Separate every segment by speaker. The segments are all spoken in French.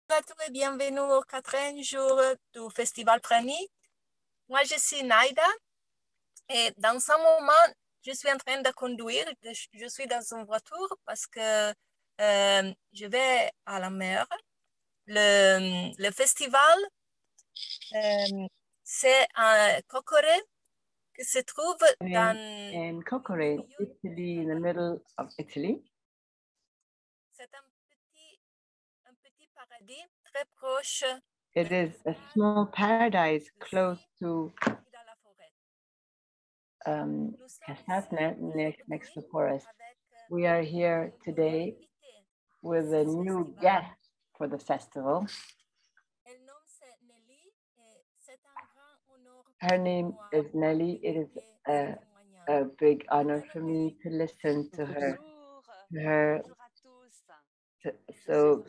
Speaker 1: Bonjour à tous et bienvenue au quatrième jour du Festival Pranic. Moi, je suis Naïda et dans ce moment, je suis en train de conduire. Je suis dans une voiture parce que je vais à la mer. Le festival, euh, c'est un Cocoré qui se trouve dans
Speaker 2: in Kokore, Italy, in the middle of Italy.
Speaker 1: c'est un petit paradis très proche
Speaker 2: It is a small paradise close to
Speaker 1: dans la forêt.
Speaker 2: Casasnet, next to forest. We are here today with a new guest for the festival. Her name is Nelly. It is a big honor for me to listen to her. So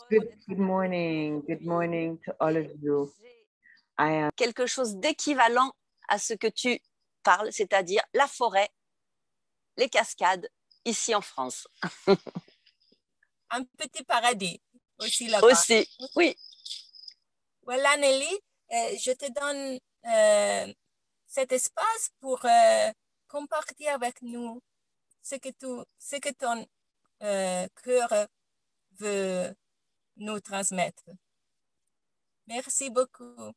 Speaker 2: good morning to all of you. I am
Speaker 3: quelque chose d'équivalent à ce que tu parles, c'est-à-dire la forêt, les cascades, ici en France.
Speaker 1: Un petit paradis aussi là-bas.
Speaker 3: Aussi, oui.
Speaker 1: Voilà, Nelly, je te donne cet espace pour compartir avec nous ce que ton cœur veut nous transmettre. Merci beaucoup.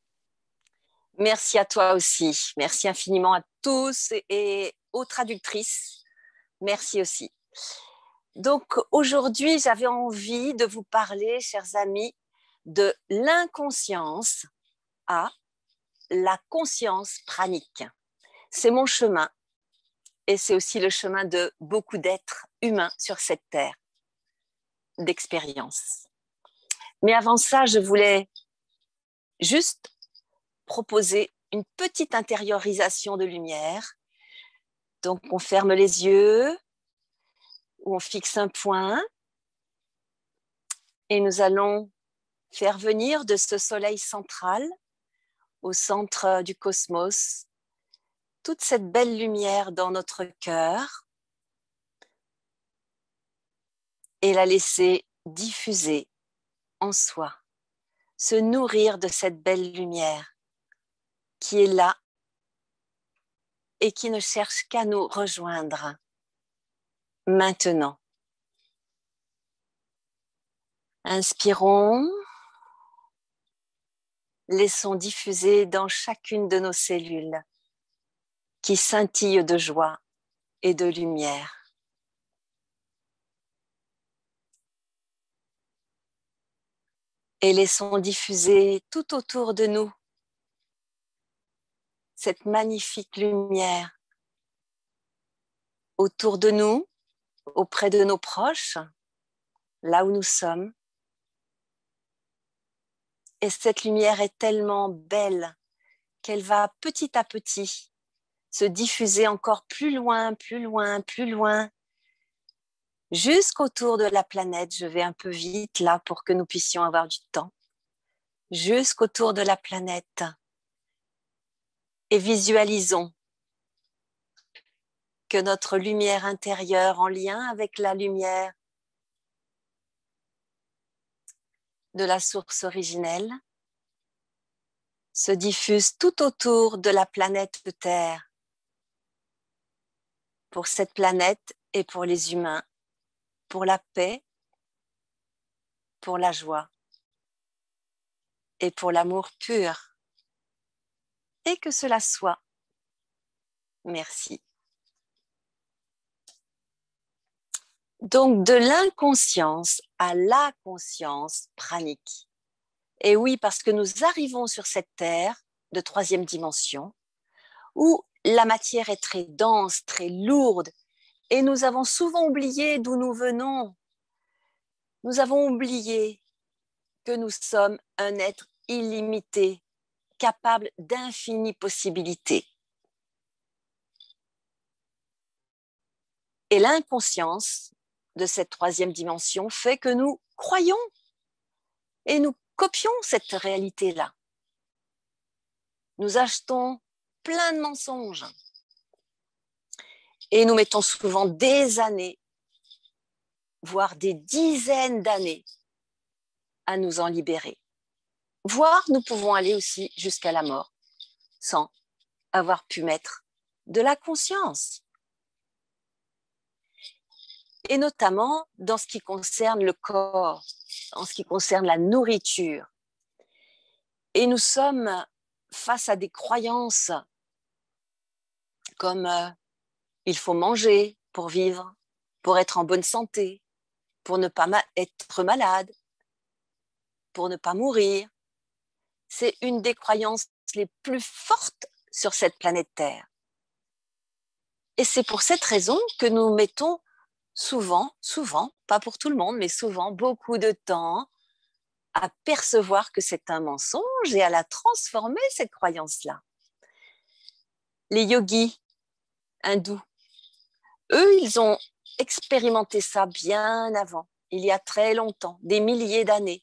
Speaker 3: Merci à toi aussi. Merci infiniment à tous et aux traductrices. Merci aussi. Donc aujourd'hui, j'avais envie de vous parler, chers amis, de l'inconscience à la conscience pranique. C'est mon chemin et c'est aussi le chemin de beaucoup d'êtres humains sur cette terre, d'expérience. Mais avant ça, je voulais juste proposer une petite intériorisation de lumière. Donc, on ferme les yeux, ou on fixe un point, et nous allons faire venir de ce soleil central, au centre du cosmos, toute cette belle lumière dans notre cœur, et la laisser diffuser en soi, se nourrir de cette belle lumière qui est là et qui ne cherche qu'à nous rejoindre maintenant. Inspirons, laissons diffuser dans chacune de nos cellules qui scintillent de joie et de lumière. Et laissons diffuser tout autour de nous cette magnifique lumière autour de nous, auprès de nos proches, là où nous sommes. Et cette lumière est tellement belle qu'elle va petit à petit se diffuser encore plus loin, plus loin, plus loin, jusqu'autour de la planète. Je vais un peu vite là pour que nous puissions avoir du temps. Jusqu'autour de la planète. Et visualisons que notre lumière intérieure, en lien avec la lumière de la source originelle, se diffuse tout autour de la planète Terre, pour cette planète et pour les humains, pour la paix, pour la joie et pour l'amour pur. Et que cela soit. Merci. Donc, de l'inconscience à la conscience pranique. Et oui, parce que nous arrivons sur cette terre de troisième dimension où la matière est très dense, très lourde, et nous avons souvent oublié d'où nous venons. Nous avons oublié que nous sommes un être illimité, capable d'infinies possibilités. Et l'inconscience de cette troisième dimension fait que nous croyons et nous copions cette réalité-là. Nous achetons plein de mensonges et nous mettons souvent des années, voire des dizaines d'années, à nous en libérer. Voire nous pouvons aller aussi jusqu'à la mort sans avoir pu mettre de la conscience. Et notamment dans ce qui concerne le corps, en ce qui concerne la nourriture. Et nous sommes face à des croyances comme il faut manger pour vivre, pour être en bonne santé, pour ne pas être malade, pour ne pas mourir. C'est une des croyances les plus fortes sur cette planète Terre. Et c'est pour cette raison que nous mettons souvent, pas pour tout le monde, mais souvent beaucoup de temps à percevoir que c'est un mensonge et à la transformer, cette croyance-là. Les yogis hindous, eux, ils ont expérimenté ça bien avant, il y a très longtemps, des milliers d'années.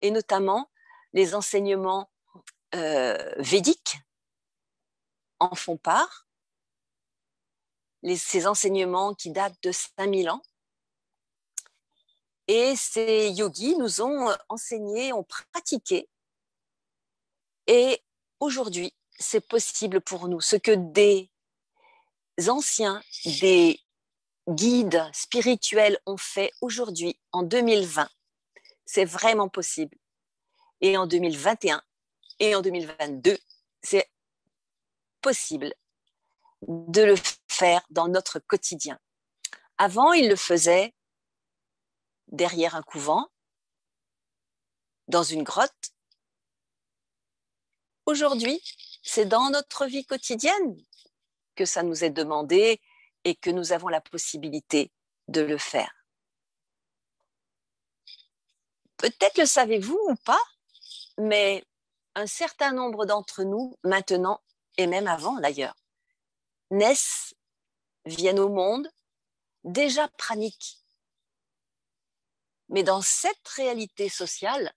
Speaker 3: Et notamment, les enseignements védiques en font part. Ces enseignements qui datent de 5000 ans. Et ces yogis nous ont enseigné, ont pratiqué. Et aujourd'hui, c'est possible pour nous. Ce que des anciens, des guides spirituels ont fait aujourd'hui, en 2020, c'est vraiment possible. Et en 2021 et en 2022, c'est possible de le faire dans notre quotidien. Avant, ils le faisaient derrière un couvent, dans une grotte. Aujourd'hui, c'est dans notre vie quotidienne que ça nous est demandé et que nous avons la possibilité de le faire. Peut-être le savez-vous ou pas, mais un certain nombre d'entre nous, maintenant, et même avant d'ailleurs, naissent, viennent au monde déjà praniques. Mais dans cette réalité sociale,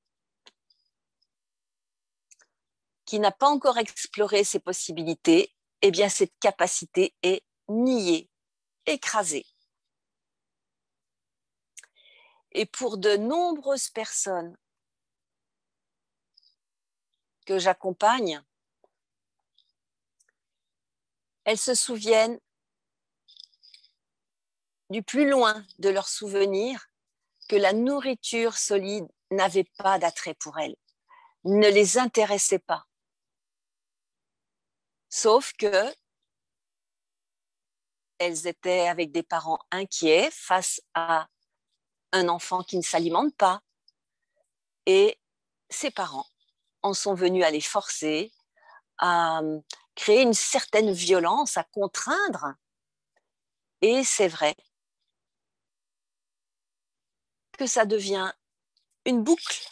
Speaker 3: qui n'a pas encore exploré ses possibilités, eh bien cette capacité est niée, écrasée. Et pour de nombreuses personnes que j'accompagne, elles se souviennent du plus loin de leurs souvenirs que la nourriture solide n'avait pas d'attrait pour elles, ne les intéressait pas. Sauf que elles étaient avec des parents inquiets face à un enfant qui ne s'alimente pas. Et ses parents en sont venus à les forcer, à créer une certaine violence, à contraindre. Et c'est vrai que ça devient une boucle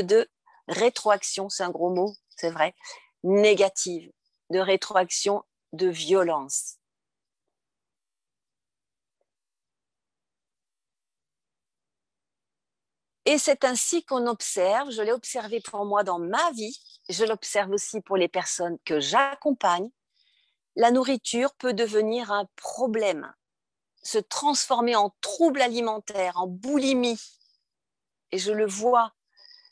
Speaker 3: de rétroaction, c'est un gros mot, c'est vrai, négative, de rétroaction, de violence. Et c'est ainsi qu'on observe, je l'ai observé pour moi dans ma vie, je l'observe aussi pour les personnes que j'accompagne, la nourriture peut devenir un problème, se transformer en trouble alimentaire, en boulimie. Et je le vois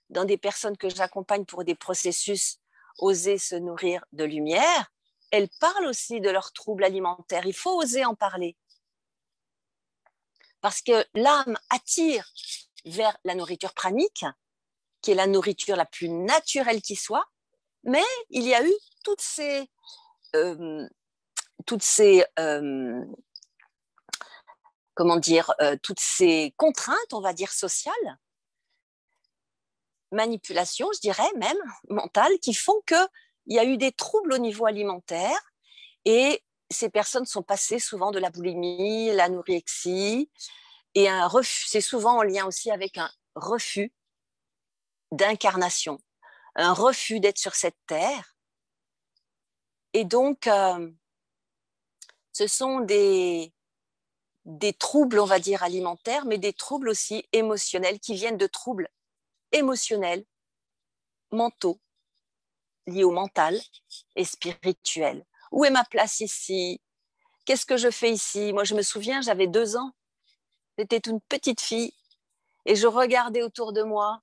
Speaker 3: dans des personnes que j'accompagne pour des processus oser se nourrir de lumière, elles parlent aussi de leurs troubles alimentaires. Il faut oser en parler. Parce que l'âme attire vers la nourriture pranique, qui est la nourriture la plus naturelle qui soit, mais il y a eu toutes ces contraintes, on va dire, sociales, manipulations, je dirais même, mentales, qui font qu'il y a eu des troubles au niveau alimentaire et ces personnes sont passées souvent de la boulimie, l'anorexie, et un refus, c'est souvent en lien aussi avec un refus d'incarnation, un refus d'être sur cette terre. Et donc, ce sont des troubles, on va dire, alimentaires, mais des troubles aussi émotionnels qui viennent de troubles émotionnels, mentaux, liés au mental et spirituel. Où est ma place ici? Qu'est-ce que je fais ici? Moi, je me souviens, j'avais 2 ans J'étais une petite fille et je regardais autour de moi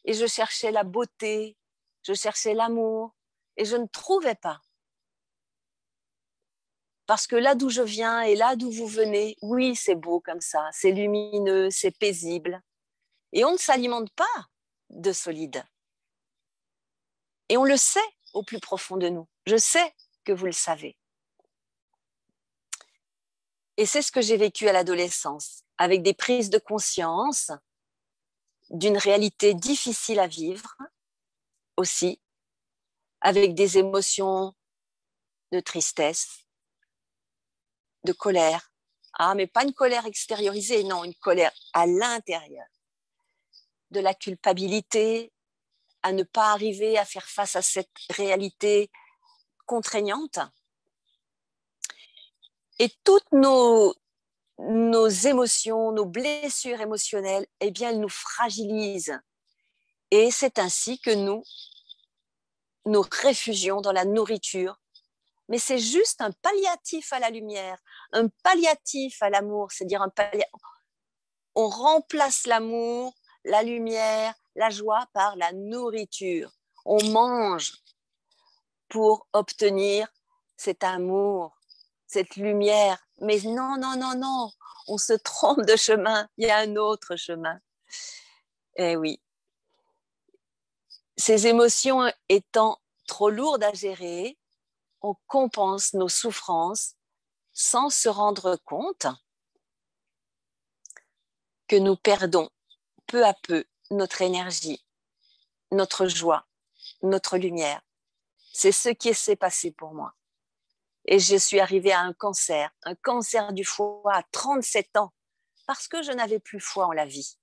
Speaker 3: et je cherchais la beauté, je cherchais l'amour et je ne trouvais pas. Parce que là d'où je viens et là d'où vous venez, oui, c'est beau comme ça, c'est lumineux, c'est paisible. Et on ne s'alimente pas de solide. Et on le sait au plus profond de nous. Je sais que vous le savez. Et c'est ce que j'ai vécu à l'adolescence, avec des prises de conscience d'une réalité difficile à vivre aussi, avec des émotions de tristesse, de colère. Ah, mais pas une colère extériorisée, non, une colère à l'intérieur. De la culpabilité, à ne pas arriver à faire face à cette réalité contraignante. Et toutes nos émotions, nos blessures émotionnelles, eh bien, elles nous fragilisent. Et c'est ainsi que nous réfugions dans la nourriture. Mais c'est juste un palliatif à la lumière, un palliatif à l'amour, c'est-à-dire on remplace l'amour, la lumière, la joie par la nourriture. On mange pour obtenir cet amour, cette lumière. Mais non, non, non, non, on se trompe de chemin, il y a un autre chemin. Eh oui. Ces émotions étant trop lourdes à gérer, on compense nos souffrances sans se rendre compte que nous perdons peu à peu notre énergie, notre joie, notre lumière. C'est ce qui s'est passé pour moi. Et je suis arrivée à un cancer du foie à 37 ans, parce que je n'avais plus foi en la vie.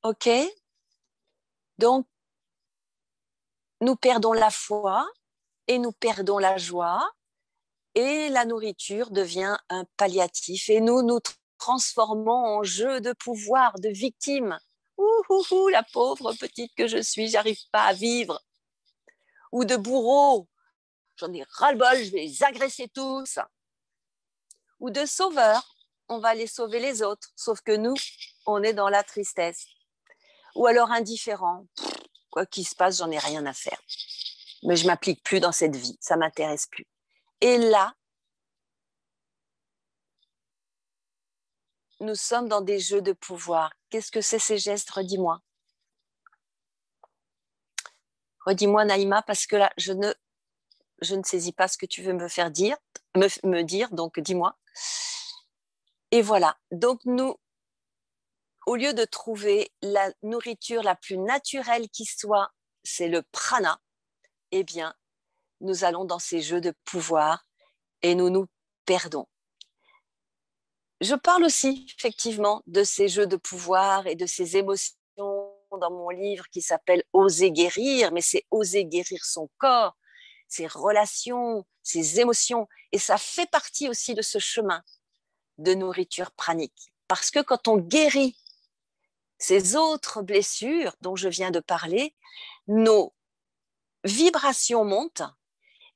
Speaker 3: Ok? Donc, nous perdons la foi et nous perdons la joie et la nourriture devient un palliatif et nous nous transformons en jeu de pouvoir, de victime. Ouh, la pauvre petite que je suis, j'arrive pas à vivre. Ou de bourreau, j'en ai ras-le-bol, je vais les agresser tous. Ou de sauveur, on va aller sauver les autres, sauf que nous, on est dans la tristesse. Ou alors indifférent, quoi qu'il se passe, j'en ai rien à faire. Mais je m'applique plus dans cette vie, ça m'intéresse plus. Et là, nous sommes dans des jeux de pouvoir. Qu'est-ce que c'est ces gestes? Redis-moi. Redis-moi, Naïma, parce que là, je ne saisis pas ce que tu veux me faire dire, me dire, donc dis-moi. Et voilà, donc nous, au lieu de trouver la nourriture la plus naturelle qui soit, c'est le prana, eh bien, nous allons dans ces jeux de pouvoir et nous nous perdons. Je parle aussi, effectivement, de ces jeux de pouvoir et de ces émotions dans mon livre qui s'appelle « Oser guérir », mais c'est oser guérir son corps, ses relations, ses émotions. Et ça fait partie aussi de ce chemin de nourriture pranique. Parce que quand on guérit ces autres blessures dont je viens de parler, nos vibrations montent.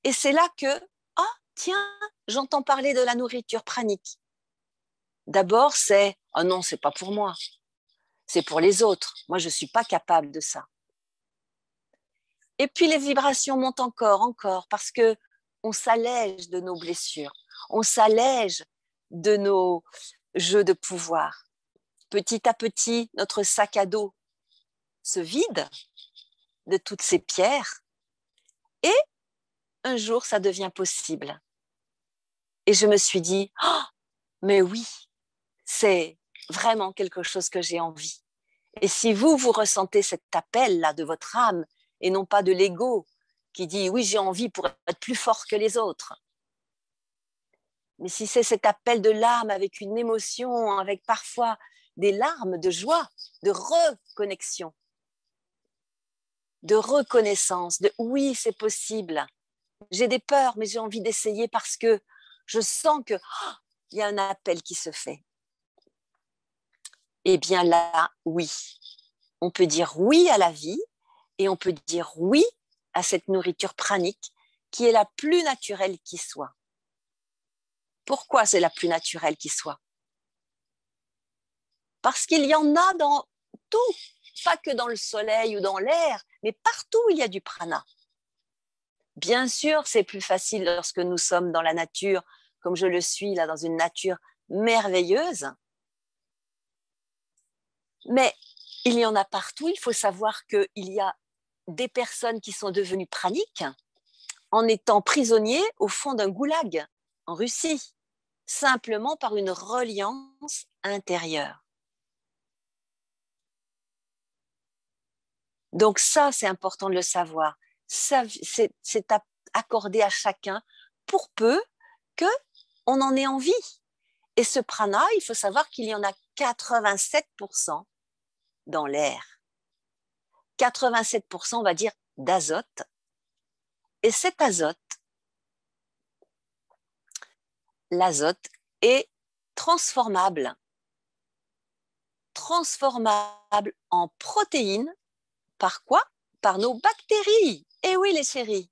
Speaker 3: Et c'est là que, ah, tiens, j'entends parler de la nourriture pranique. D'abord, c'est « oh non, c'est pas pour moi, c'est pour les autres. Moi, je suis pas capable de ça. » Et puis les vibrations montent encore, parce que on s'allège de nos blessures, on s'allège de nos jeux de pouvoir. Petit à petit, notre sac à dos se vide de toutes ces pierres et un jour, ça devient possible. Et je me suis dit, oh, mais oui, c'est vraiment quelque chose que j'ai envie. Et si vous ressentez cet appel-là de votre âme et non pas de l'ego qui dit, oui, j'ai envie pour être plus fort que les autres. Mais si c'est cet appel de l'âme avec une émotion, avec parfois des larmes de joie, de reconnexion, de reconnaissance, de oui, c'est possible. J'ai des peurs, mais j'ai envie d'essayer parce que je sens que il y a un appel qui se fait. Eh bien là, oui. On peut dire oui à la vie et on peut dire oui à cette nourriture pranique qui est la plus naturelle qui soit. Pourquoi c'est la plus naturelle qui soit? Parce qu'il y en a dans tout, pas que dans le soleil ou dans l'air, mais partout il y a du prana. Bien sûr, c'est plus facile lorsque nous sommes dans la nature, comme je le suis là, dans une nature merveilleuse. Mais il y en a partout. Il faut savoir qu'il y a des personnes qui sont devenues praniques en étant prisonniers au fond d'un goulag en Russie, simplement par une reliance intérieure. Donc ça, c'est important de le savoir. Ça, c'est accordé à chacun pour peu qu'on en ait envie. Et ce prana, il faut savoir qu'il y en a 87% dans l'air. 87%, on va dire, d'azote. Et cet azote, l'azote est transformable. Transformable en protéines. Par quoi? Par nos bactéries. Eh oui, les chéris.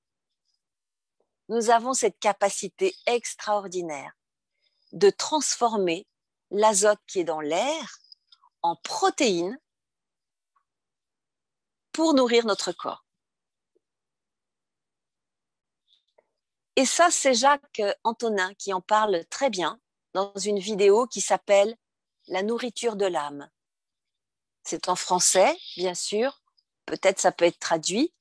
Speaker 3: Nous avons cette capacité extraordinaire de transformer l'azote qui est dans l'air en protéines pour nourrir notre corps. Et ça, c'est Jacques Antonin qui en parle très bien dans une vidéo qui s'appelle « La nourriture de l'âme ». C'est en français, bien sûr. Peut-être ça peut être traduit.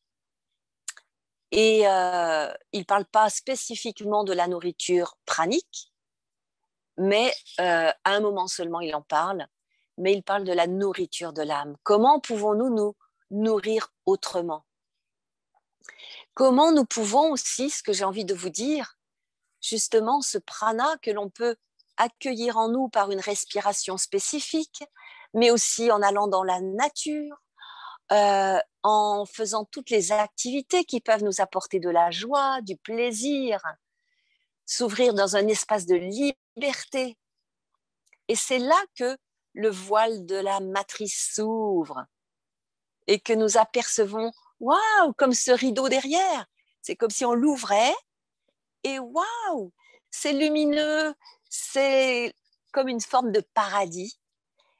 Speaker 3: Et il ne parle pas spécifiquement de la nourriture pranique, mais à un moment seulement il en parle, mais il parle de la nourriture de l'âme. Comment pouvons-nous nous nourrir autrement? Comment nous pouvons aussi, ce que j'ai envie de vous dire, justement ce prana que l'on peut accueillir en nous par une respiration spécifique, mais aussi en allant dans la nature, en faisant toutes les activités qui peuvent nous apporter de la joie, du plaisir, s'ouvrir dans un espace de liberté. Et c'est là que le voile de la matrice s'ouvre et que nous apercevons, waouh, comme ce rideau derrière. C'est comme si on l'ouvrait et waouh, c'est lumineux, c'est comme une forme de paradis.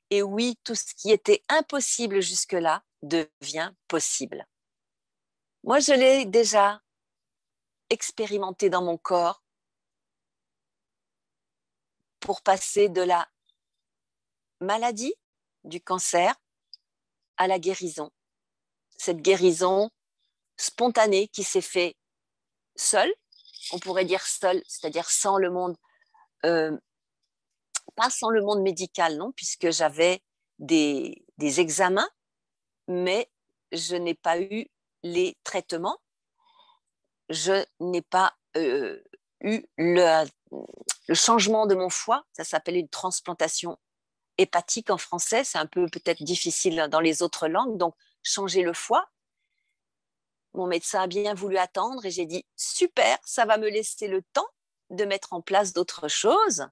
Speaker 3: Et oui, tout ce qui était impossible jusque-là devient possible. Moi, je l'ai déjà expérimenté dans mon corps pour passer de la maladie, du cancer, à la guérison. Cette guérison spontanée qui s'est faite seule, on pourrait dire seule, c'est-à-dire sans le monde, pas sans le monde médical, non, puisque j'avais des examens, mais je n'ai pas eu les traitements, je n'ai pas eu le changement de mon foie, ça s'appelle une transplantation hépatique en français, c'est un peu peut-être difficile dans les autres langues, donc changer le foie. Mon médecin a bien voulu attendre et j'ai dit super, ça va me laisser le temps de mettre en place d'autres choses.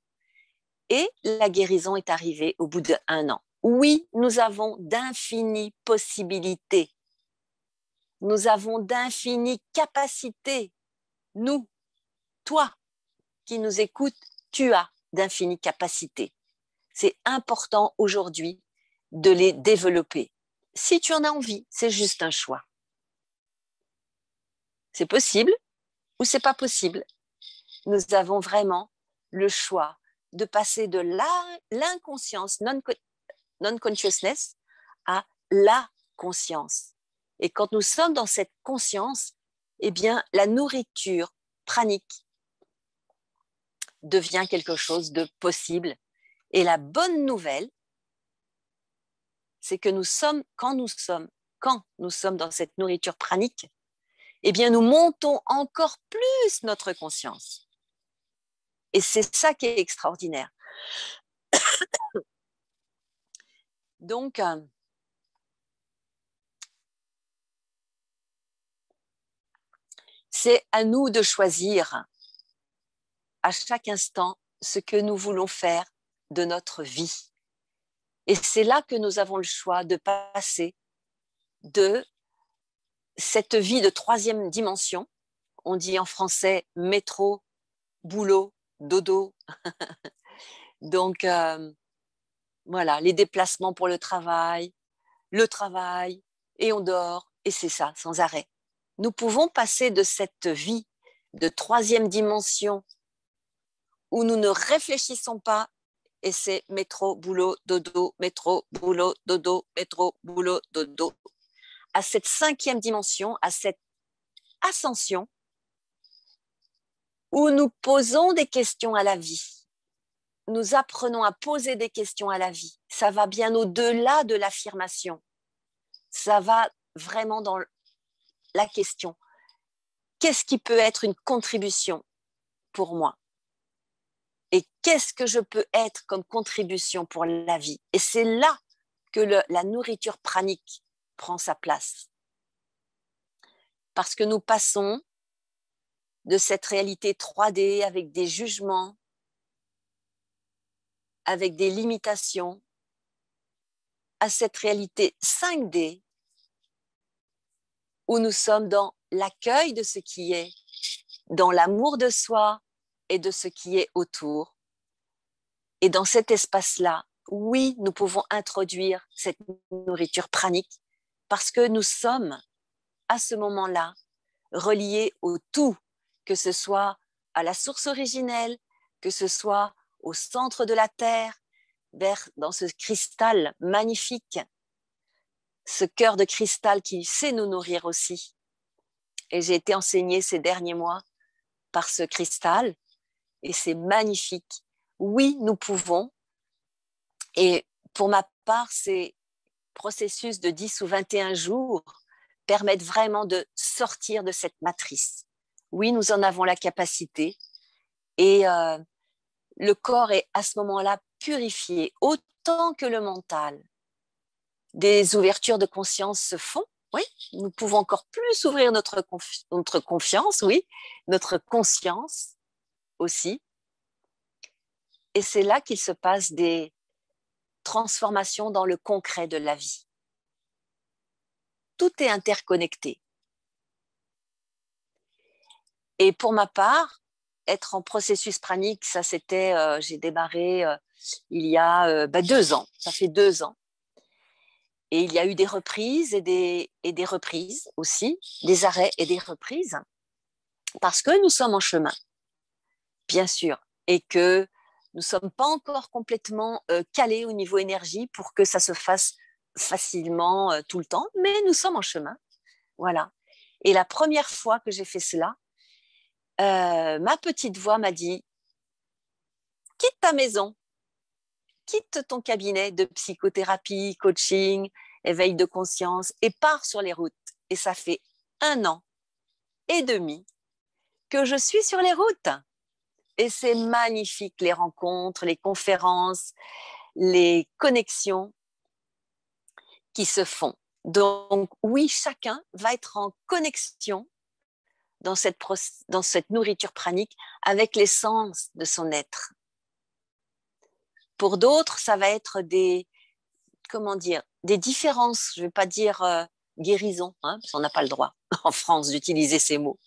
Speaker 3: Et la guérison est arrivée au bout d'1 an. Oui, nous avons d'infinies possibilités. Nous avons d'infinies capacités. Nous, toi qui nous écoutes, tu as d'infinies capacités. C'est important aujourd'hui de les développer. Si tu en as envie, c'est juste un choix. C'est possible ou c'est pas possible. Nous avons vraiment le choix de passer de l'inconscience, non-consciousness, à la conscience. Et quand nous sommes dans cette conscience, eh bien, la nourriture pranique devient quelque chose de possible. Et la bonne nouvelle, c'est que quand nous sommes dans cette nourriture pranique, eh bien, nous montons encore plus notre conscience. Et c'est ça qui est extraordinaire. Donc, c'est à nous de choisir à chaque instant ce que nous voulons faire de notre vie. Et c'est là que nous avons le choix de passer de cette vie de 3e dimension, on dit en français métro, boulot, dodo. Donc, voilà, les déplacements pour le travail, et on dort, et c'est ça, sans arrêt. Nous pouvons passer de cette vie de troisième dimension où nous ne réfléchissons pas, et c'est métro, boulot, dodo, métro, boulot, dodo, métro, boulot, dodo, à cette cinquième dimension, à cette ascension, où nous posons des questions à la vie. Nous apprenons à poser des questions à la vie. Ça va bien au-delà de l'affirmation. Ça va vraiment dans la question. Qu'est-ce qui peut être une contribution pour moi? Et qu'est-ce que je peux être comme contribution pour la vie? Et c'est là que la nourriture pranique prend sa place. Parce que nous passons de cette réalité 3D avec des jugements, avec des limitations, à cette réalité 5D où nous sommes dans l'accueil de ce qui est, dans l'amour de soi et de ce qui est autour. Et dans cet espace-là, oui, nous pouvons introduire cette nourriture pranique parce que nous sommes à ce moment-là reliés au tout, que ce soit à la source originelle, que ce soit au centre de la Terre, dans ce cristal magnifique, ce cœur de cristal qui sait nous nourrir aussi. Et j'ai été enseignée ces derniers mois par ce cristal et c'est magnifique. Oui, nous pouvons. Et pour ma part, ces processus de 10 ou 21 jours permettent vraiment de sortir de cette matrice. Oui, nous en avons la capacité et le corps est à ce moment-là purifié autant que le mental. Des ouvertures de conscience se font, oui, nous pouvons encore plus ouvrir notre confiance, oui, notre conscience aussi. Et c'est là qu'il se passe des transformations dans le concret de la vie. Tout est interconnecté. Et pour ma part, être en processus pranique, ça c'était, j'ai démarré il y a 2 ans, ça fait 2 ans. Et il y a eu des reprises et des reprises aussi, des arrêts et des reprises, parce que nous sommes en chemin, bien sûr, et que nous ne sommes pas encore complètement calés au niveau énergie pour que ça se fasse facilement tout le temps, mais nous sommes en chemin, voilà. Et la première fois que j'ai fait cela, ma petite voix m'a dit « Quitte ta maison, quitte ton cabinet de psychothérapie, coaching, éveil de conscience et pars sur les routes. » Et ça fait 1 an et demi que je suis sur les routes. Et c'est magnifique, les rencontres, les conférences, les connexions qui se font. Donc oui, chacun va être en connexion dans cette nourriture pranique avec l'essence de son être. Pour d'autres, ça va être des différences, je ne vais pas dire guérison, hein, parce qu'on n'a pas le droit en France d'utiliser ces mots,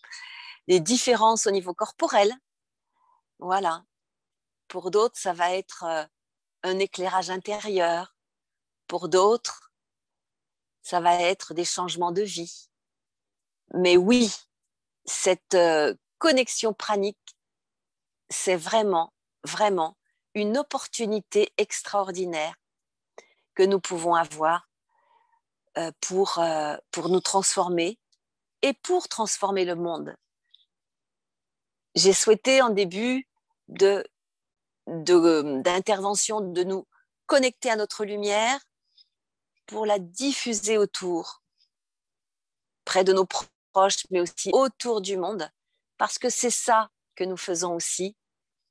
Speaker 3: des différences au niveau corporel. Voilà. Pour d'autres, ça va être un éclairage intérieur. Pour d'autres, ça va être des changements de vie. Mais oui, cette connexion pranique, c'est vraiment, vraiment une opportunité extraordinaire que nous pouvons avoir pour nous transformer et pour transformer le monde. J'ai souhaité en début d'intervention de nous connecter à notre lumière pour la diffuser autour, près de nos proches, mais aussi autour du monde, parce que c'est ça que nous faisons aussi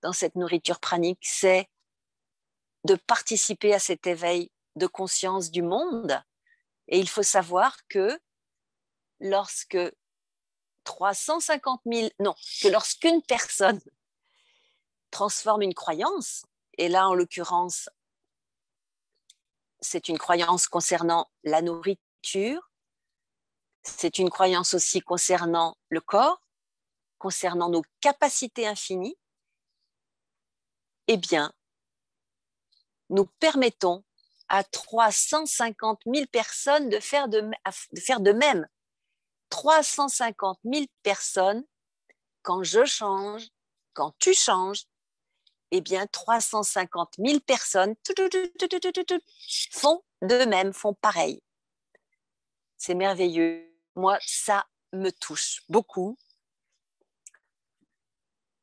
Speaker 3: dans cette nourriture pranique, c'est de participer à cet éveil de conscience du monde. Et il faut savoir que lorsqu'une personne transforme une croyance, et là en l'occurrence, c'est une croyance concernant la nourriture, c'est une croyance aussi concernant le corps, concernant nos capacités infinies, eh bien, nous permettons à 350 000 personnes de faire de même. 350 000 personnes, quand je change, quand tu changes, eh bien, 350 000 personnes font de même, font pareil. C'est merveilleux. Moi, ça me touche beaucoup.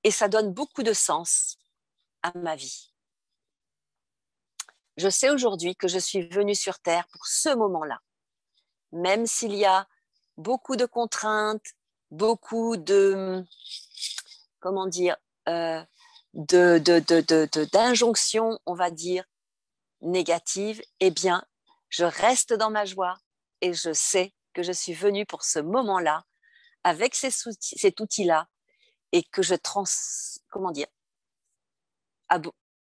Speaker 3: Et ça donne beaucoup de sens à ma vie. Je sais aujourd'hui que je suis venue sur Terre pour ce moment-là. Même s'il y a beaucoup de contraintes, beaucoup de, comment dire, d'injonctions, on va dire, négatives, eh bien, je reste dans ma joie et je sais que je suis venue pour ce moment-là, avec cet outil-là, et que je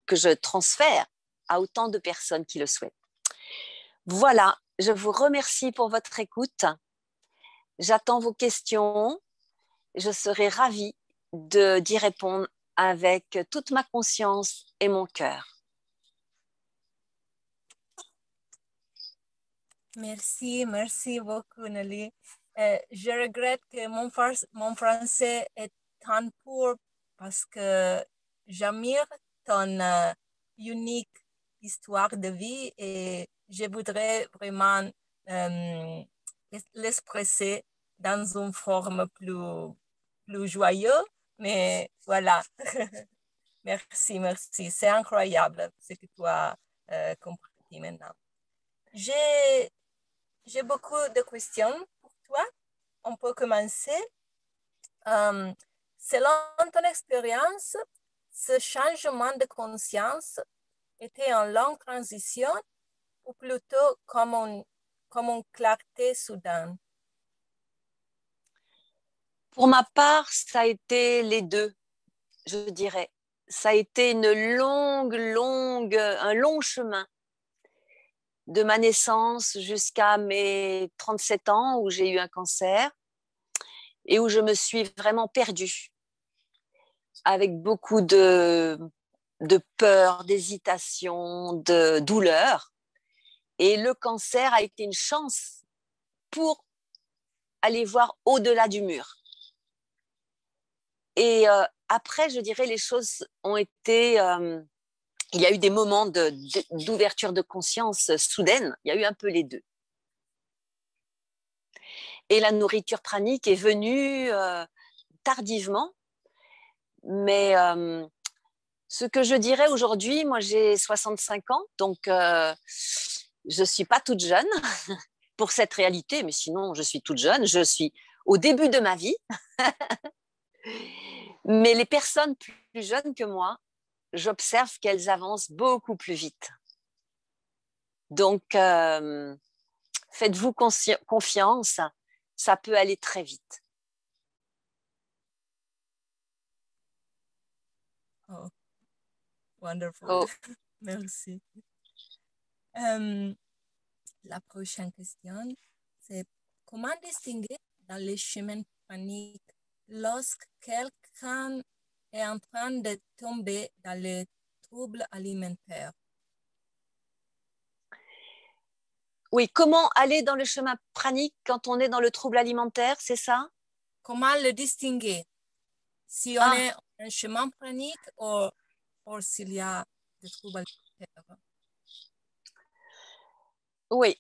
Speaker 3: que je transfère à autant de personnes qui le souhaitent. Voilà, je vous remercie pour votre écoute. J'attends vos questions. Je serai ravie d'y répondre avec toute ma conscience et mon cœur.
Speaker 1: Merci beaucoup, Nelly. Je regrette que mon français est tant pauvre parce que j'admire ton unique histoire de vie et je voudrais vraiment l'expresser dans une forme plus joyeuse, mais voilà. Merci. C'est incroyable ce que tu as compris maintenant. J'ai beaucoup de questions pour toi. On peut commencer. Selon ton expérience, ce changement de conscience était une longue transition ou plutôt comme une clarté soudaine?
Speaker 3: Pour ma part, ça a été les deux, je dirais. Ça a été un long chemin de ma naissance jusqu'à mes 37 ans où j'ai eu un cancer et où je me suis vraiment perdue avec beaucoup de peur, d'hésitation, de douleur. Et le cancer a été une chance pour aller voir au-delà du mur. Et après, je dirais, les choses ont été... il y a eu des moments d'ouverture de conscience soudaine. Il y a eu un peu les deux. Et la nourriture pranique est venue tardivement. Mais ce que je dirais aujourd'hui, moi j'ai 65 ans, donc je ne suis pas toute jeune pour cette réalité, mais sinon je suis toute jeune. Je suis au début de ma vie. Mais les personnes plus jeunes que moi, j'observe qu'elles avancent beaucoup plus vite. Donc, faites-vous confiance, ça peut aller très vite.
Speaker 1: Oh, wonderful.
Speaker 3: Oh.
Speaker 1: Merci. La prochaine question, c'est comment distinguer dans les chemins paniques lorsque quelqu'un est en train de tomber dans les troubles alimentaires?
Speaker 3: Oui, comment aller dans le chemin pranique quand on est dans le trouble alimentaire, c'est ça?
Speaker 1: Comment le distinguer? Si on est en chemin pranique ou s'il y a des troubles alimentaires?
Speaker 3: Oui,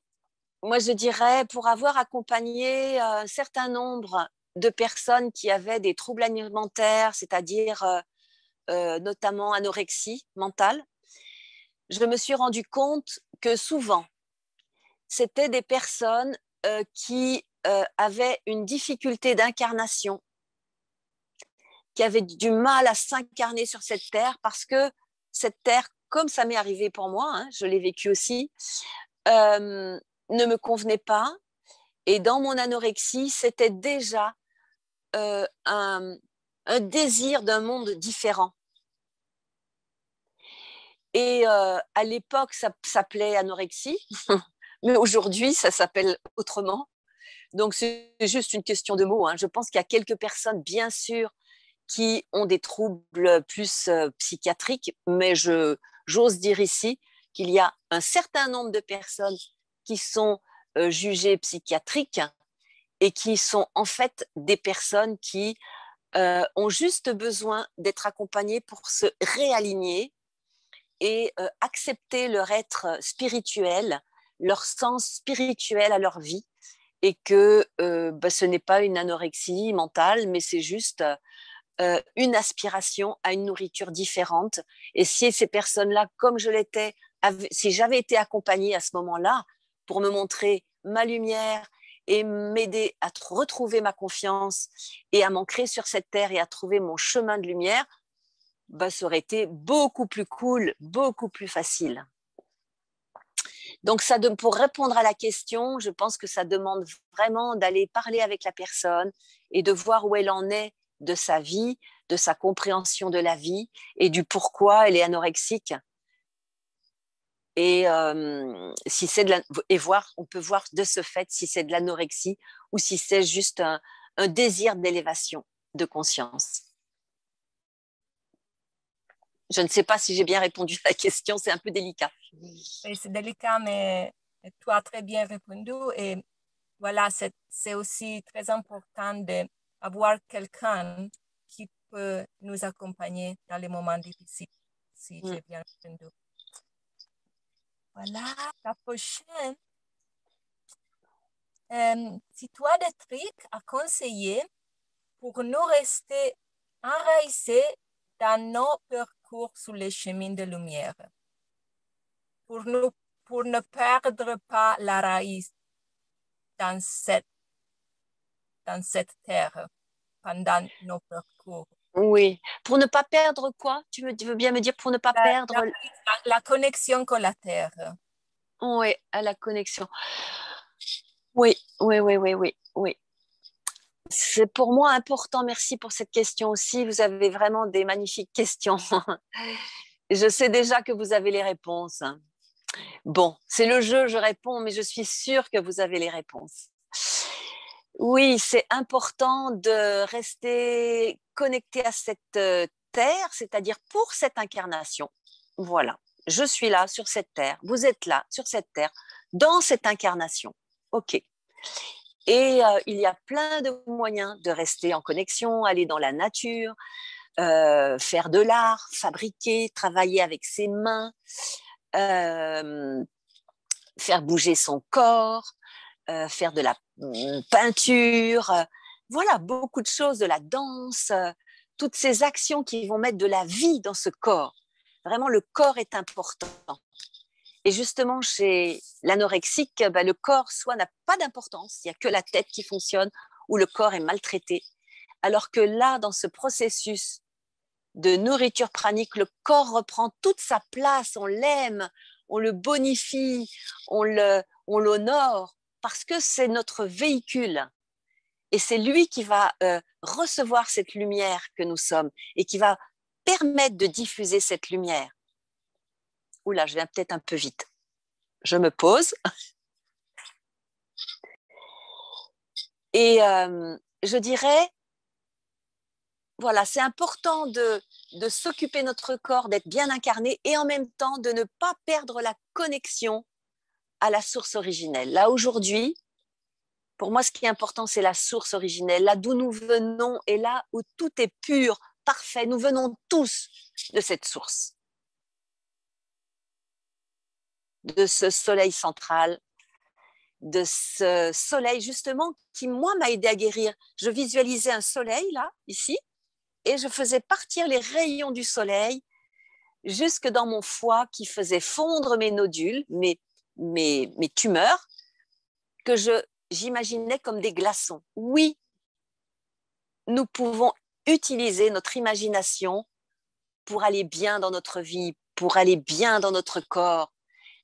Speaker 3: moi je dirais pour avoir accompagné un certain nombre de personnes qui avaient des troubles alimentaires, c'est-à-dire notamment anorexie mentale, je me suis rendu compte que souvent, c'était des personnes qui avaient une difficulté d'incarnation, qui avaient du mal à s'incarner sur cette terre parce que cette terre, comme ça m'est arrivé pour moi, hein, je l'ai vécu aussi, ne me convenait pas. Et dans mon anorexie, c'était déjà un désir d'un monde différent. Et à l'époque, ça s'appelait anorexie, mais aujourd'hui, ça s'appelle autrement. Donc, c'est juste une question de mots. Hein. Je pense qu'il y a quelques personnes, bien sûr, qui ont des troubles plus psychiatriques, mais j'ose dire ici qu'il y a un certain nombre de personnes qui sont jugées psychiatriques et qui sont en fait des personnes qui ont juste besoin d'être accompagnées pour se réaligner et accepter leur être spirituel, leur sens spirituel à leur vie, et que ce n'est pas une anorexie mentale, mais c'est juste une aspiration à une nourriture différente. Et si ces personnes-là, comme je l'étais, si j'avais été accompagnée à ce moment-là pour me montrer ma lumière et m'aider à retrouver ma confiance et à m'ancrer sur cette terre et à trouver mon chemin de lumière, ça aurait été beaucoup plus cool, beaucoup plus facile. Donc, pour répondre à la question, je pense que ça demande vraiment d'aller parler avec la personne et de voir où elle en est de sa vie, de sa compréhension de la vie et du pourquoi elle est anorexique. Et si c'est on peut voir de ce fait si c'est de l'anorexie ou si c'est juste un désir d'élévation de conscience. Je ne sais pas si j'ai bien répondu à la question, c'est un peu délicat.
Speaker 1: Oui, c'est délicat, mais tu as très bien répondu. Et voilà, c'est aussi très important d'avoir quelqu'un qui peut nous accompagner dans les moments difficiles, si j'ai bien répondu. Voilà, la prochaine. Si tu as des trucs à conseiller pour nous rester enraînés dans nos parcours sur les chemins de lumière, pour ne perdre pas la raïs dans cette terre pendant nos parcours.
Speaker 3: Oui, pour ne pas perdre quoi? Tu veux bien me dire pour ne pas perdre
Speaker 1: la connexion avec la terre.
Speaker 3: Oui, à la connexion. Oui. C'est pour moi important. Merci pour cette question aussi. Vous avez vraiment des magnifiques questions. Je sais déjà que vous avez les réponses. Bon, c'est le jeu, je réponds, mais je suis sûre que vous avez les réponses. Oui, c'est important de rester connecté à cette terre, c'est-à-dire pour cette incarnation. Voilà, je suis là sur cette terre, vous êtes là sur cette terre, dans cette incarnation. OK. Et il y a plein de moyens de rester en connexion, aller dans la nature, faire de l'art, fabriquer, travailler avec ses mains, faire bouger son corps, faire de la peinture, voilà, beaucoup de choses, de la danse, toutes ces actions qui vont mettre de la vie dans ce corps. Vraiment, le corps est important. Et justement, chez l'anorexique, le corps soit n'a pas d'importance, il n'y a que la tête qui fonctionne, ou le corps est maltraité. Alors que là, dans ce processus de nourriture pranique, le corps reprend toute sa place, on l'aime, on le bonifie, on l'honore, parce que c'est notre véhicule. Et c'est lui qui va recevoir cette lumière que nous sommes et qui va permettre de diffuser cette lumière. Oula, je viens peut-être un peu vite. Je me pose. Et je dirais, voilà, c'est important de s'occuper de notre corps, d'être bien incarné et en même temps de ne pas perdre la connexion à la source originelle. Là, aujourd'hui, pour moi, ce qui est important, c'est la source originelle, là d'où nous venons et là où tout est pur, parfait. Nous venons tous de cette source, de ce soleil central, de ce soleil justement qui, moi, m'a aidé à guérir. Je visualisais un soleil, là, ici, et je faisais partir les rayons du soleil jusque dans mon foie qui faisait fondre mes nodules, mes tumeurs, que j'imaginais comme des glaçons. Oui, nous pouvons utiliser notre imagination pour aller bien dans notre vie, pour aller bien dans notre corps,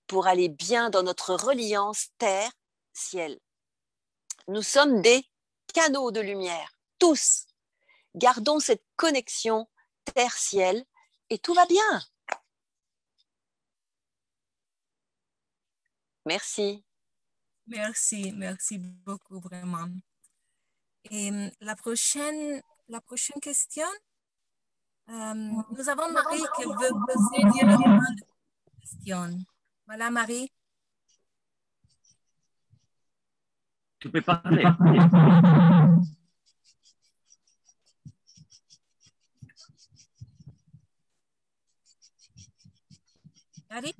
Speaker 3: pour aller bien dans notre reliance terre-ciel. Nous sommes des canaux de lumière, tous. Gardons cette connexion terre-ciel et tout va bien. Merci.
Speaker 1: Merci beaucoup, vraiment. Et la prochaine question, Nous avons Marie qui veut poser directement la question. Voilà, Marie.
Speaker 4: Tu peux parler.
Speaker 1: Marie,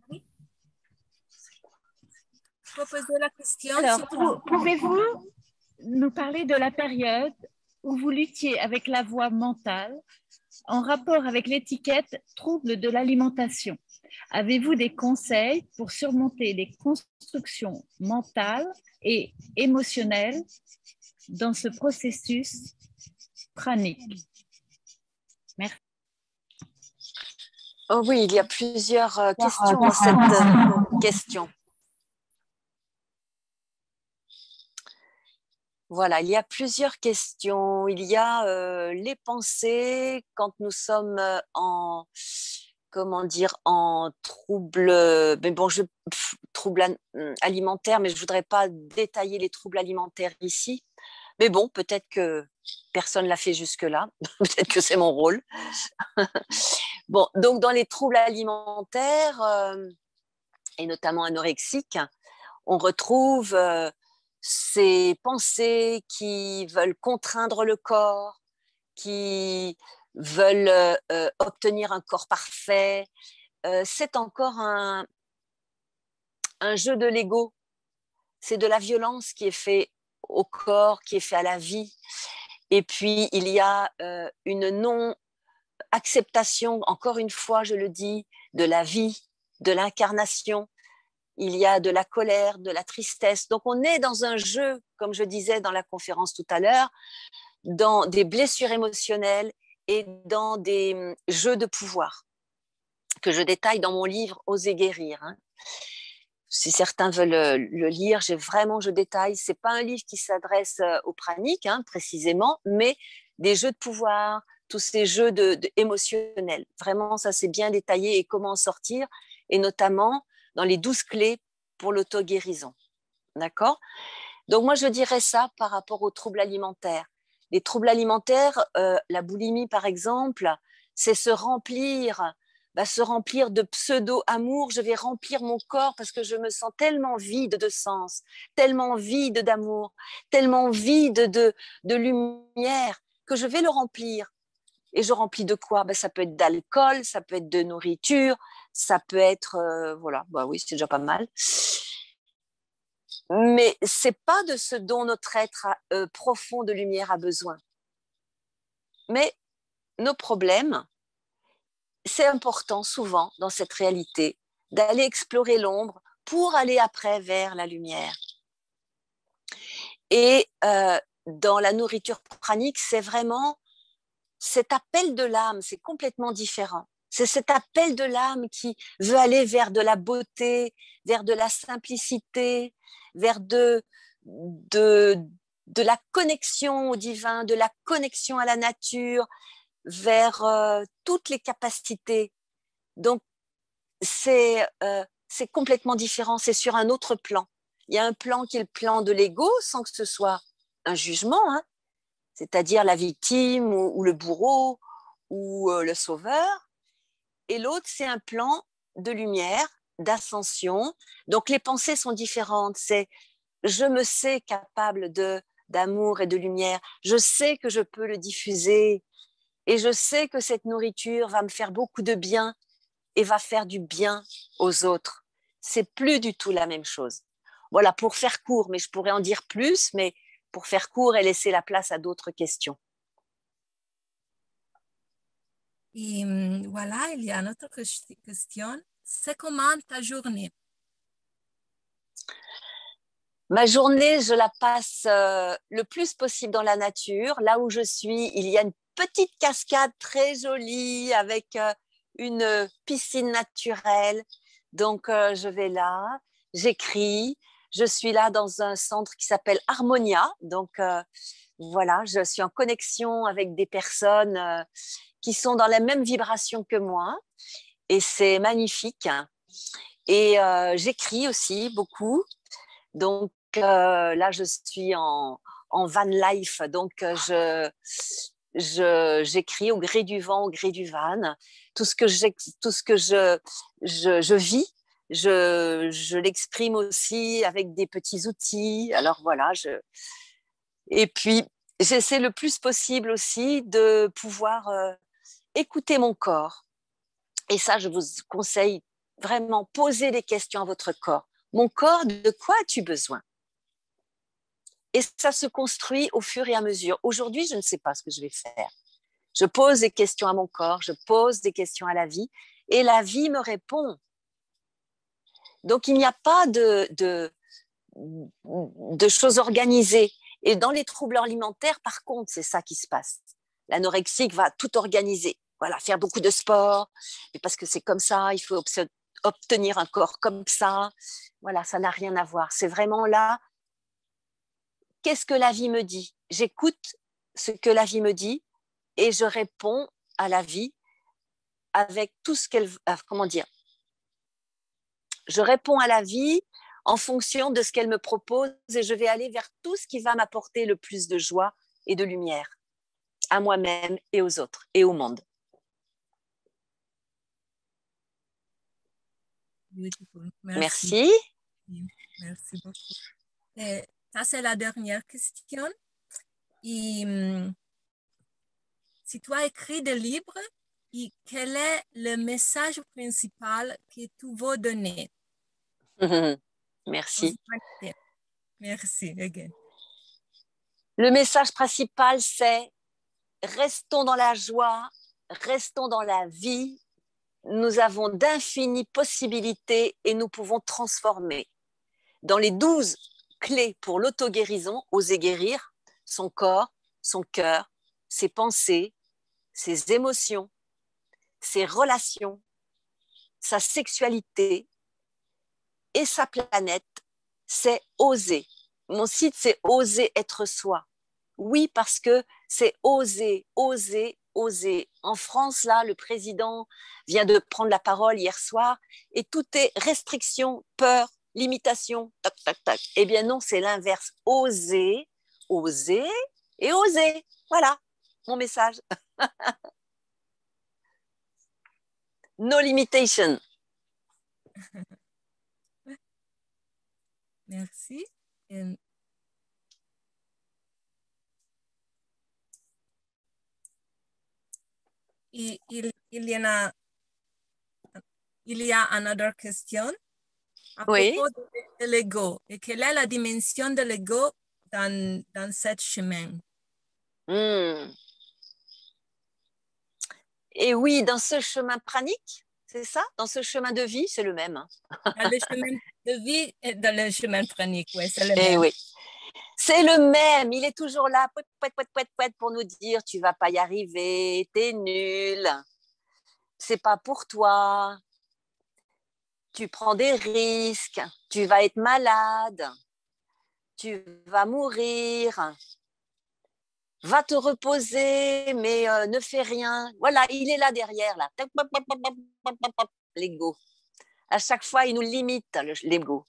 Speaker 1: tu peux poser la question.
Speaker 5: Alors, pouvez-vous nous parler de la période où vous luttiez avec la voix mentale en rapport avec l'étiquette trouble de l'alimentation? Avez-vous des conseils pour surmonter les constructions mentales et émotionnelles dans ce processus pranique? Merci.
Speaker 3: Oh oui, il y a plusieurs questions dans cette question. Voilà, il y a plusieurs questions. Il y a les pensées quand nous sommes en, comment dire, en trouble, mais bon, trouble alimentaire, mais je voudrais pas détailler les troubles alimentaires ici. Mais bon, peut-être que personne l'a fait jusque-là. Peut-être que c'est mon rôle. Bon, donc dans les troubles alimentaires, et notamment anorexiques, on retrouve ces pensées qui veulent contraindre le corps, qui veulent obtenir un corps parfait. C'est encore un jeu de l'ego. C'est de la violence qui est faite au corps, qui est faite à la vie. Et puis, il y a une non-acceptation, encore une fois, je le dis, de la vie, de l'incarnation. Il y a de la colère, de la tristesse. Donc, on est dans un jeu, comme je disais dans la conférence tout à l'heure, dans des blessures émotionnelles et dans des jeux de pouvoir que je détaille dans mon livre « Oser guérir ». Si certains veulent le lire, je détaille. Ce n'est pas un livre qui s'adresse aux praniques, précisément, mais des jeux de pouvoir, tous ces jeux émotionnels. Vraiment, ça c'est bien détaillé et comment en sortir, et notamment dans les 12 clés pour l'auto-guérison. D'accord ? Donc moi, je dirais ça par rapport aux troubles alimentaires. Les troubles alimentaires, la boulimie par exemple, c'est se remplir de pseudo-amour. Je vais remplir mon corps parce que je me sens tellement vide de sens, tellement vide d'amour, tellement vide de lumière que je vais le remplir. Et je remplis de quoi ? Ça peut être d'alcool, ça peut être de nourriture, ça peut être... voilà, oui, c'est déjà pas mal. Mais ce n'est pas de ce dont notre être profond de lumière a besoin. Mais nos problèmes, c'est important souvent dans cette réalité d'aller explorer l'ombre pour aller après vers la lumière. Et dans la nourriture pranique, c'est vraiment cet appel de l'âme, c'est complètement différent. C'est cet appel de l'âme qui veut aller vers de la beauté, vers de la simplicité, vers de la connexion au divin, de la connexion à la nature, vers toutes les capacités. Donc, c'est complètement différent, c'est sur un autre plan. Il y a un plan qui est le plan de l'ego, sans que ce soit un jugement, c'est-à-dire la victime ou le bourreau ou le sauveur. Et l'autre, c'est un plan de lumière, d'ascension. Donc, les pensées sont différentes. C'est « je me sais capable d'amour et de lumière. Je sais que je peux le diffuser. Et je sais que cette nourriture va me faire beaucoup de bien et va faire du bien aux autres. » C'est plus du tout la même chose. Voilà, pour faire court, mais je pourrais en dire plus, mais pour faire court et laisser la place à d'autres questions.
Speaker 1: Et voilà, il y a une autre question. C'est comment ta journée?
Speaker 3: Ma journée, je la passe le plus possible dans la nature. Là où je suis, il y a une petite cascade très jolie avec une piscine naturelle. Donc, je vais là, j'écris. Je suis là dans un centre qui s'appelle Harmonia. Donc, voilà, je suis en connexion avec des personnes qui sont dans la même vibration que moi. Et c'est magnifique. Et j'écris aussi beaucoup. Donc, là, je suis en van life. Donc, j'écris au gré du vent, au gré du van. Tout ce que je vis, je l'exprime aussi avec des petits outils. Alors voilà, et puis j'essaie le plus possible aussi de pouvoir écouter mon corps. Et ça, je vous conseille vraiment, poser des questions à votre corps. Mon corps, de quoi as-tu besoin? Et ça se construit au fur et à mesure. Aujourd'hui, je ne sais pas ce que je vais faire. Je pose des questions à mon corps, je pose des questions à la vie, et la vie me répond. Donc, il n'y a pas de choses organisées. Et dans les troubles alimentaires, par contre, c'est ça qui se passe. L'anorexique va tout organiser. Voilà, faire beaucoup de sport, mais parce que c'est comme ça, il faut obtenir un corps comme ça. Voilà, ça n'a rien à voir. C'est vraiment là, qu'est-ce que la vie me dit? J'écoute ce que la vie me dit et je réponds à la vie avec tout ce qu'elle... Comment dire? Je réponds à la vie en fonction de ce qu'elle me propose et je vais aller vers tout ce qui va m'apporter le plus de joie et de lumière à moi-même et aux autres et au monde.
Speaker 1: Beautiful.
Speaker 3: Merci.
Speaker 1: Merci beaucoup. Et ça, c'est la dernière question. Et, si tu as écrit des livres, et quel est le message principal que tu veux donner?
Speaker 3: Merci.
Speaker 1: Merci. Again.
Speaker 3: Le message principal, c'est restons dans la joie, restons dans la vie. Nous avons d'infinies possibilités et nous pouvons transformer. Dans les 12 clés pour l'auto-guérison, oser guérir son corps, son cœur, ses pensées, ses émotions, ses relations, sa sexualité et sa planète, c'est oser. Mon site, c'est oser être soi. Oui, parce que c'est oser, oser, oser. En France, là, le président vient de prendre la parole hier soir et tout est restriction, peur, limitation, tac, tac, tac. Eh bien non, c'est l'inverse. Oser, oser et oser. Voilà mon message. No limitation.
Speaker 1: Merci. Il y a une autre question à propos de l'ego. Et quelle est la dimension de l'ego dans ce chemin?
Speaker 3: Et oui, dans ce chemin pranique, c'est ça? Dans ce chemin de vie, c'est le même. Hein.
Speaker 1: Dans le chemin de vie et dans le chemin pranique, oui, c'est le
Speaker 3: Et
Speaker 1: même.
Speaker 3: oui. C'est le même, il est toujours là pour nous dire tu vas pas y arriver, t'es nul, c'est pas pour toi, tu prends des risques, tu vas être malade, tu vas mourir, va te reposer, mais ne fais rien. Voilà, il est là derrière, là. L'ego. À chaque fois, il nous limite, l'ego.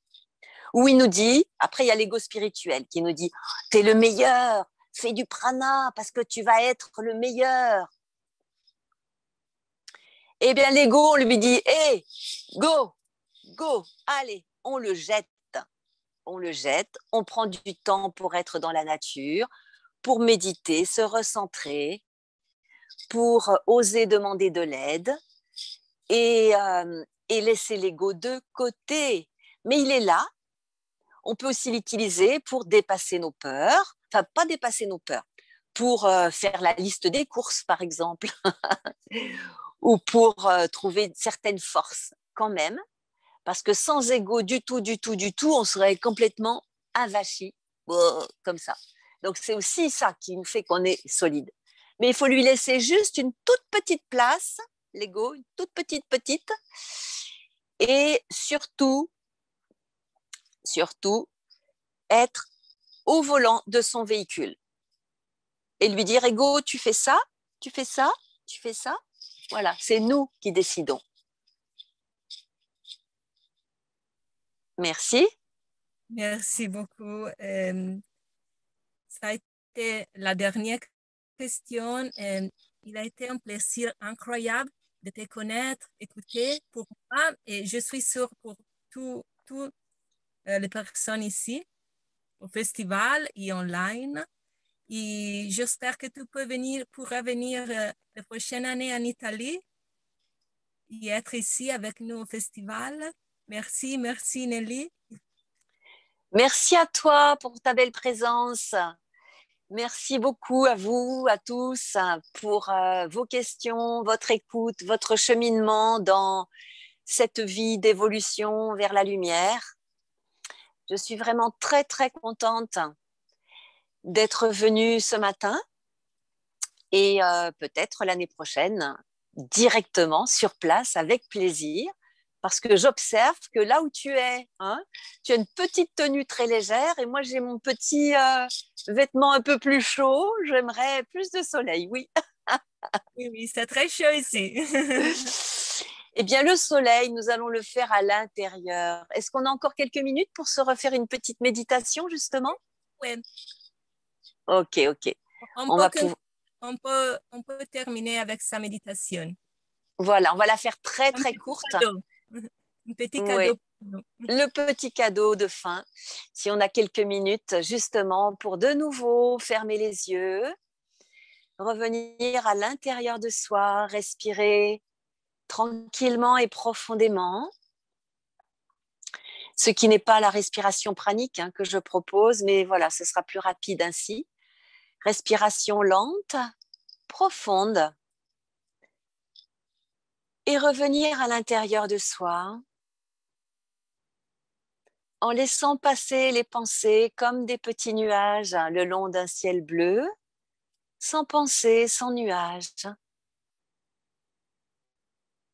Speaker 3: Où il nous dit, après il y a l'ego spirituel qui nous dit, t'es le meilleur, fais du prana parce que tu vas être le meilleur. Eh bien l'ego, on lui dit, hé, go, go, allez, on le jette, on prend du temps pour être dans la nature, pour méditer, se recentrer, pour oser demander de l'aide et laisser l'ego de côté. Mais il est là. On peut aussi l'utiliser pour dépasser nos peurs, enfin pas dépasser nos peurs, pour faire la liste des courses par exemple, ou pour trouver certaines forces quand même, parce que sans ego du tout, on serait complètement avachi, comme ça. Donc c'est aussi ça qui nous fait qu'on est solide. Mais il faut lui laisser juste une toute petite place, l'ego, une toute petite, et surtout, être au volant de son véhicule et lui dire, ego, tu fais ça, tu fais ça, tu fais ça. Voilà, c'est nous qui décidons. Merci.
Speaker 1: Merci beaucoup. Ça a été la dernière questions. Il a été un plaisir incroyable de te connaître, écouter pour moi, et je suis sûre pour toutes les personnes ici au festival et online. Et j'espère que tu pourras venir la prochaine année en Italie et être ici avec nous au festival. Merci, merci Nelly.
Speaker 3: Merci à toi pour ta belle présence. Merci beaucoup à vous, à tous, pour vos questions, votre écoute, votre cheminement dans cette vie d'évolution vers la lumière. Je suis vraiment très, très contente d'être venue ce matin et peut-être l'année prochaine directement sur place avec plaisir, parce que j'observe que là où tu es, tu as une petite tenue très légère et moi j'ai mon petit vêtement un peu plus chaud. J'aimerais plus de soleil, oui.
Speaker 1: Oui, c'est très chaud ici.
Speaker 3: Eh bien, le soleil, nous allons le faire à l'intérieur. Est-ce qu'on a encore quelques minutes pour se refaire une petite méditation, justement?
Speaker 1: Oui.
Speaker 3: Ok.
Speaker 1: On peut terminer avec sa méditation.
Speaker 3: Voilà, on va la faire très, très courte.
Speaker 1: Un petit
Speaker 3: Oui.
Speaker 1: cadeau.
Speaker 3: Le petit cadeau de fin, si on a quelques minutes, justement, pour de nouveau fermer les yeux, revenir à l'intérieur de soi, respirer tranquillement et profondément. Ce qui n'est pas la respiration pranique que je propose, mais voilà, ce sera plus rapide ainsi. Respiration lente, profonde. Et revenir à l'intérieur de soi en laissant passer les pensées comme des petits nuages le long d'un ciel bleu, sans pensée, sans nuages,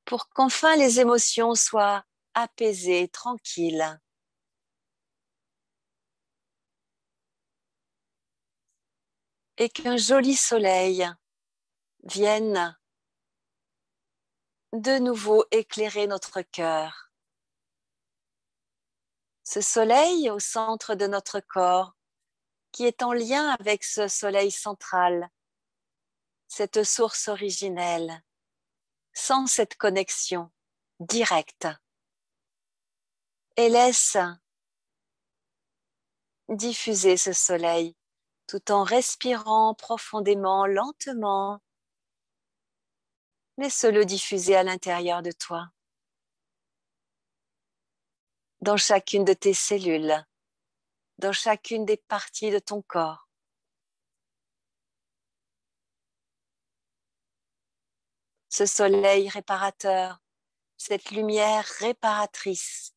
Speaker 3: pour qu'enfin les émotions soient apaisées, tranquilles. Et qu'un joli soleil vienne de nouveau éclairer notre cœur. Ce soleil au centre de notre corps, qui est en lien avec ce soleil central, cette source originelle, sans cette connexion directe. Et laisse diffuser ce soleil tout en respirant profondément, lentement. Laisse-le diffuser à l'intérieur de toi, dans chacune de tes cellules, dans chacune des parties de ton corps. Ce soleil réparateur, cette lumière réparatrice,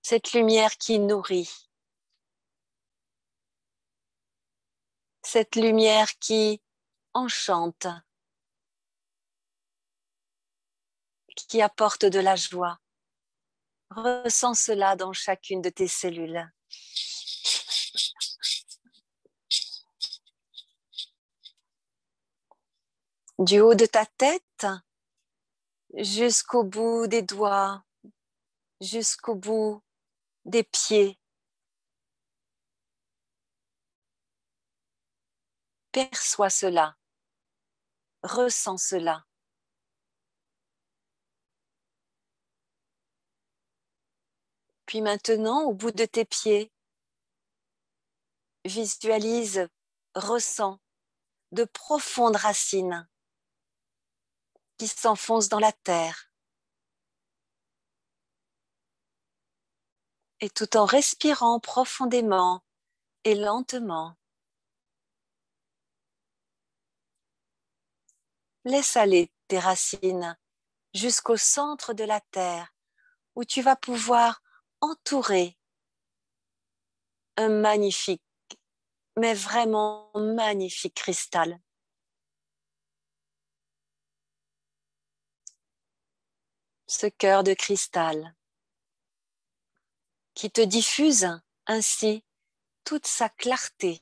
Speaker 3: cette lumière qui nourrit, cette lumière qui enchante, qui apporte de la joie. Ressens cela dans chacune de tes cellules. Du haut de ta tête jusqu'au bout des doigts, jusqu'au bout des pieds. Perçois cela, ressens cela. Puis maintenant, au bout de tes pieds, visualise, ressens de profondes racines qui s'enfoncent dans la terre. Et tout en respirant profondément et lentement, laisse aller tes racines jusqu'au centre de la terre où tu vas pouvoir entourer un magnifique, mais vraiment magnifique cristal. Ce cœur de cristal qui te diffuse ainsi toute sa clarté,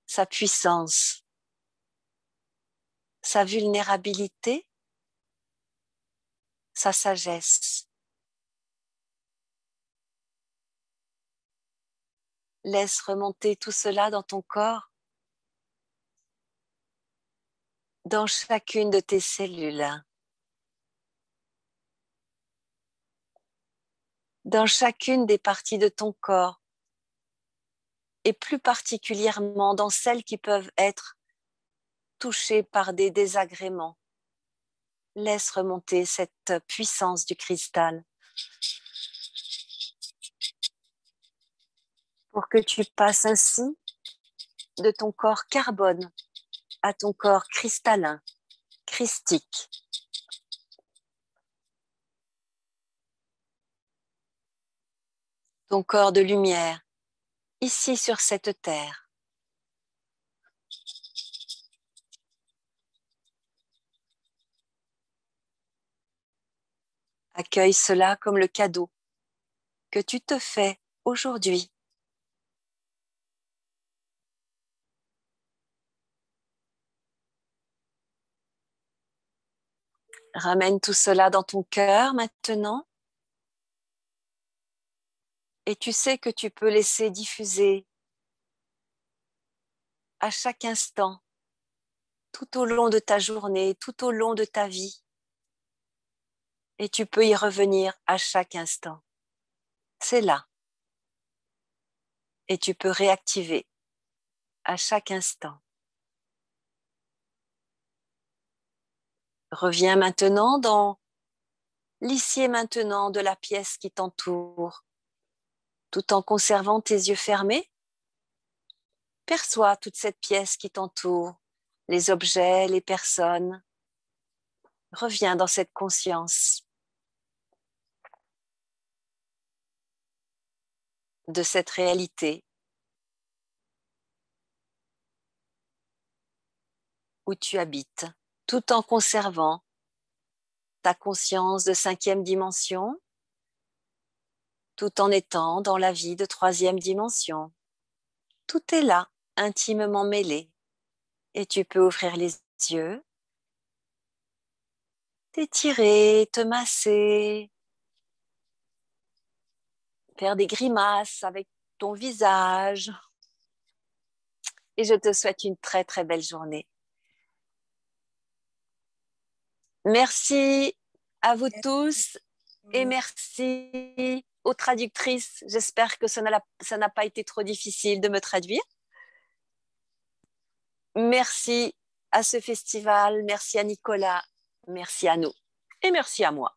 Speaker 3: sa puissance, sa vulnérabilité, sa sagesse. Laisse remonter tout cela dans ton corps, dans chacune de tes cellules, dans chacune des parties de ton corps, et plus particulièrement dans celles qui peuvent être touchées par des désagréments. Laisse remonter cette puissance du cristal pour que tu passes ainsi de ton corps carbone à ton corps cristallin, christique. Ton corps de lumière, ici sur cette terre. Accueille cela comme le cadeau que tu te fais aujourd'hui. Ramène tout cela dans ton cœur maintenant. Et tu sais que tu peux laisser diffuser à chaque instant, tout au long de ta journée, tout au long de ta vie. Et tu peux y revenir à chaque instant. C'est là. Et tu peux réactiver à chaque instant. Reviens maintenant dans l'ici et maintenant de la pièce qui t'entoure, tout en conservant tes yeux fermés. Perçois toute cette pièce qui t'entoure, les objets, les personnes. Reviens dans cette conscience de cette réalité où tu habites, tout en conservant ta conscience de 5e dimension, tout en étant dans la vie de 3e dimension. Tout est là, intimement mêlé, et tu peux ouvrir les yeux, t'étirer, te masser, faire des grimaces avec ton visage. Et je te souhaite une très très belle journée. Merci à vous tous et merci aux traductrices. J'espère que ça n'a pas été trop difficile de me traduire. Merci à ce festival, merci à Nicolas, merci à nous et merci à moi.